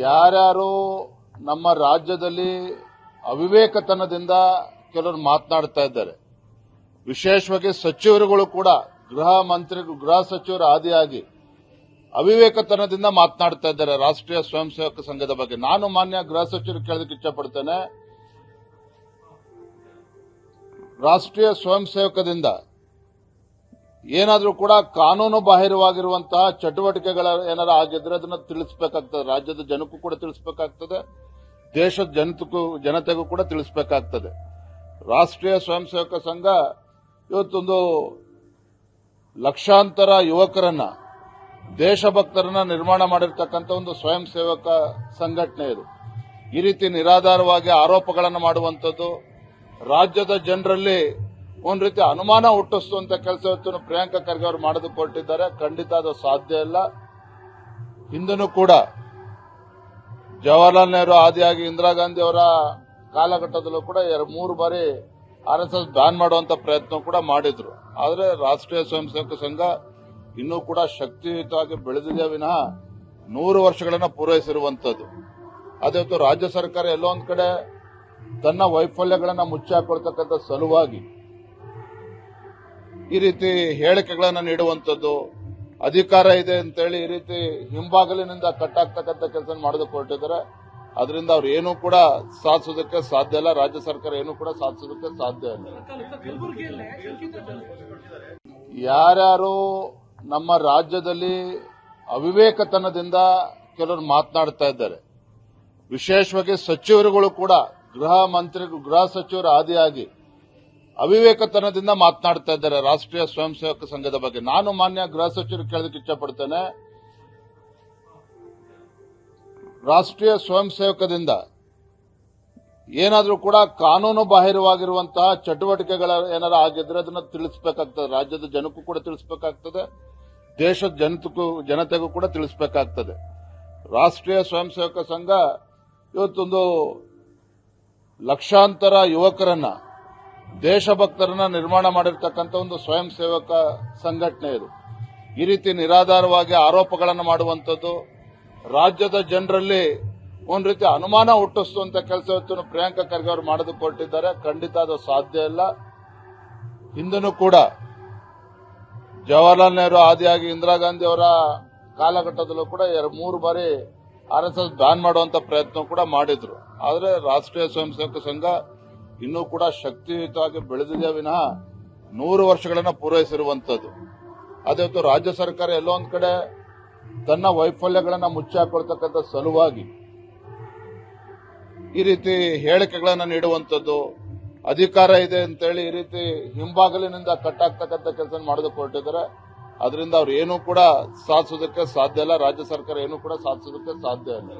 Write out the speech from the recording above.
ಯಾರ್ಯಾರು ನಮ್ಮ ರಾಜ್ಯದಲ್ಲಿ ಅವಿವೇಕತನದಿಂದ ಕೆಲವರು ಮಾತನಾಡ್ತಾ ಇದ್ದಾರೆ. ವಿಶೇಷವಾಗಿ ಸಚಿವರುಗಳು ಕೂಡ ಗೃಹ ಸಚಿವರ ಆದಿಯಾಗಿ ಅವಿವೇಕತನದಿಂದ ಮಾತನಾಡ್ತಾ ಇದ್ದಾರೆ ರಾಷ್ಟ್ರೀಯ ಸ್ವಯಂ ಸೇವಕ ಸಂಘದ ಬಗ್ಗೆ. ನಾನು ಮಾನ್ಯ ಗೃಹ ಸಚಿವರು ಕೇಳೋದಕ್ಕೆ ಇಚ್ಛಪಡ್ತೇನೆ, ರಾಷ್ಟ್ರೀಯ ಸ್ವಯಂ ಸೇವಕದಿಂದ ಏನಾದರೂ ಕೂಡ ಕಾನೂನು ಬಾಹಿರವಾಗಿರುವಂತಹ ಚಟುವಟಿಕೆಗಳ ಏನಾರು ಆಗಿದ್ರೆ ಅದನ್ನು ತಿಳಿಸಬೇಕಾಗ್ತದೆ. ರಾಜ್ಯದ ಜನಕ್ಕೂ ಕೂಡ ತಿಳಿಸಬೇಕಾಗ್ತದೆ, ದೇಶದ ಜನತೆಗೂ ಕೂಡ ತಿಳಿಸಬೇಕಾಗ್ತದೆ. ರಾಷ್ಟ್ರೀಯ ಸ್ವಯಂ ಸೇವಕ ಸಂಘ ಇವತ್ತೊಂದು ಲಕ್ಷಾಂತರ ಯುವಕರನ್ನ, ದೇಶಭಕ್ತರನ್ನ ನಿರ್ಮಾಣ ಮಾಡಿರ್ತಕ್ಕಂಥ ಒಂದು ಸ್ವಯಂ ಸೇವಕ ಸಂಘಟನೆ ಇದು. ಈ ರೀತಿ ನಿರಾಧಾರವಾಗಿ ಆರೋಪಗಳನ್ನು ಮಾಡುವಂಥದ್ದು ರಾಜ್ಯದ ಜನರಲ್ಲಿ ಒಂದು ರೀತಿ ಅನುಮಾನ ಹುಟ್ಟಿಸುವಂತ ಕೆಲಸ ಇವತ್ತು ಪ್ರಿಯಾಂಕಾ ಖರ್ಗೆ ಅವರು ಮಾಡೋದಕ್ಕೆ ಹೊರಟಿದ್ದಾರೆ. ಖಂಡಿತ ಅದು ಸಾಧ್ಯ ಇಲ್ಲ. ಹಿಂದೂ ಕೂಡ ಜವಾಹರ್ಲಾಲ್ ನೆಹರು ಆದಿಯಾಗಿ ಇಂದಿರಾ ಗಾಂಧಿ ಅವರ ಕಾಲಘಟ್ಟದಲ್ಲೂ ಕೂಡ 3 ಬಾರಿ RSS ಬ್ಯಾನ್ ಮಾಡುವಂತ ಪ್ರಯತ್ನ ಕೂಡ ಮಾಡಿದ್ರು. ಆದರೆ ರಾಷ್ಟ್ರೀಯ ಸ್ವಯಂ ಸೇವಕ ಸಂಘ ಇನ್ನೂ ಕೂಡ ಶಕ್ತಿಯುತವಾಗಿ ಬೆಳೆದಿದೆ ವಿನಃ 100 ವರ್ಷಗಳನ್ನ ಪೂರೈಸಿರುವಂತದ್ದು. ಅದೇ ರಾಜ್ಯ ಸರ್ಕಾರ ಎಲ್ಲೋ ಒಂದ್ ಕಡೆ ತನ್ನ ವೈಫಲ್ಯಗಳನ್ನ ಮುಚ್ಚಾಕೊಳ್ತಕ್ಕಂಥ ಸಲುವಾಗಿ ಈ ರೀತಿ ಹೇಳಿಕೆಗಳನ್ನು ನೀಡುವಂಥದ್ದು, ಅಧಿಕಾರ ಇದೆ ಅಂತೇಳಿ ಈ ರೀತಿ ಹಿಂಬಾಗಲಿನಿಂದ ಕಟ್ಟಾಗ್ತಕ್ಕಂಥ ಕೆಲಸ ಮಾಡೋದಕ್ಕೆ ಹೊರಟಿದ್ದಾರೆ. ಅದರಿಂದ ಅವ್ರು ಏನೂ ಕೂಡ ಸಾಧಿಸೋದಕ್ಕೆ ಸಾಧ್ಯ ಇಲ್ಲ. ರಾಜ್ಯ ಸರ್ಕಾರ ಏನೂ ಕೂಡ ಸಾಧಿಸೋದಕ್ಕೆ ಸಾಧ್ಯ ಇಲ್ಲ. ಯಾರ್ಯಾರು ನಮ್ಮ ರಾಜ್ಯದಲ್ಲಿ ಅವಿವೇಕತನದಿಂದ ಕೆಲವರು ಮಾತನಾಡ್ತಾ ಇದ್ದಾರೆ. ವಿಶೇಷವಾಗಿ ಸಚಿವರುಗಳು ಕೂಡ ಗೃಹ ಸಚಿವರ ಆದಿಯಾಗಿ ಅವಿವೇಕತನದಿಂದ ಮಾತನಾಡ್ತಾ ಇದ್ದಾರೆ ರಾಷ್ಟ್ರೀಯ ಸ್ವಯಂ ಸೇವಕ ಸಂಘದ ಬಗ್ಗೆ. ನಾನು ಮಾನ್ಯ ಗೃಹ ಸಚಿವರು ಕೇಳೋದಕ್ಕೆ ಇಚ್ಛಪಡ್ತೇನೆ, ರಾಷ್ಟ್ರೀಯ ಸ್ವಯಂ ಸೇವಕದಿಂದ ಏನಾದರೂ ಕೂಡ ಕಾನೂನು ಬಾಹಿರವಾಗಿರುವಂತಹ ಚಟುವಟಿಕೆಗಳ ಏನಾರು ಆಗಿದ್ರೆ ಅದನ್ನು ತಿಳಿಸಬೇಕಾಗ್ತದೆ. ರಾಜ್ಯದ ಜನಕ್ಕೂ ಕೂಡ ತಿಳಿಸಬೇಕಾಗ್ತದೆ, ದೇಶದ ಜನತೆಗೂ ಕೂಡ ತಿಳಿಸಬೇಕಾಗ್ತದೆ. ರಾಷ್ಟ್ರೀಯ ಸ್ವಯಂ ಸೇವಕ ಸಂಘ ಇವತ್ತೊಂದು ಲಕ್ಷಾಂತರ ಯುವಕರನ್ನ, ದೇಶಭಕ್ತರನ್ನ ನಿರ್ಮಾಣ ಮಾಡಿರ್ತಕ್ಕಂಥ ಒಂದು ಸ್ವಯಂ ಸೇವಕ ಸಂಘಟನೆ ಇದು. ಈ ರೀತಿ ನಿರಾಧಾರವಾಗಿ ಆರೋಪಗಳನ್ನು ಮಾಡುವಂಥದ್ದು ರಾಜ್ಯದ ಜನರಲ್ಲಿ ಒಂದು ರೀತಿ ಅನುಮಾನ ಹುಟ್ಟಿಸುವಂತ ಕೆಲಸ ಇವತ್ತು ಪ್ರಿಯಾಂಕಾ ಖರ್ಗೆ ಅವರು ಮಾಡೋದಕ್ಕೆ ಹೊರಟಿದ್ದಾರೆ. ಖಂಡಿತ ಅದು ಸಾಧ್ಯ ಇಲ್ಲ. ಹಿಂದೂ ಕೂಡ ಜವಾಹರ್ಲಾಲ್ ನೆಹರು ಆದಿಯಾಗಿ ಇಂದಿರಾ ಗಾಂಧಿ ಅವರ ಕಾಲಘಟ್ಟದಲ್ಲೂ ಕೂಡ 3 ಬಾರಿ RSS ಬ್ಯಾನ್ ಮಾಡುವಂತ ಪ್ರಯತ್ನ ಕೂಡ ಮಾಡಿದ್ರು. ಆದರೆ ರಾಷ್ಟ್ರೀಯ ಸ್ವಯಂ ಸೇವಕ ಸಂಘ ಇನ್ನೂ ಕೂಡ ಶಕ್ತಿಯುತವಾಗಿ ಬೆಳೆದಿದೆ ವಿನಃ 100 ವರ್ಷಗಳನ್ನ ಪೂರೈಸಿರುವಂತದ್ದು. ಅದೇ ರಾಜ್ಯ ಸರ್ಕಾರ ಎಲ್ಲೋ ಒಂದ್ ಕಡೆ ತನ್ನ ವೈಫಲ್ಯಗಳನ್ನ ಮುಚ್ಚಾಕೊಳ್ತಕ್ಕಂಥ ಸಲುವಾಗಿ ಈ ರೀತಿ ಹೇಳಿಕೆಗಳನ್ನು ನೀಡುವಂಥದ್ದು, ಅಧಿಕಾರ ಇದೆ ಅಂತೇಳಿ ಈ ರೀತಿ ಹಿಂಬಾಗಲಿನಿಂದ ಕಟ್ಟಾಗ್ತಕ್ಕಂಥ ಕೆಲಸ ಮಾಡೋದಕ್ಕೆ ಹೊರಟಿದ್ದಾರೆ. ಅದರಿಂದ ಅವ್ರು ಏನೂ ಕೂಡ ಸಾಧಿಸೋದಕ್ಕೆ ಸಾಧ್ಯ ಇಲ್ಲ. ರಾಜ್ಯ ಸರ್ಕಾರ ಏನೂ ಕೂಡ ಸಾಧಿಸೋದಕ್ಕೆ ಸಾಧ್ಯ ಇಲ್ಲ.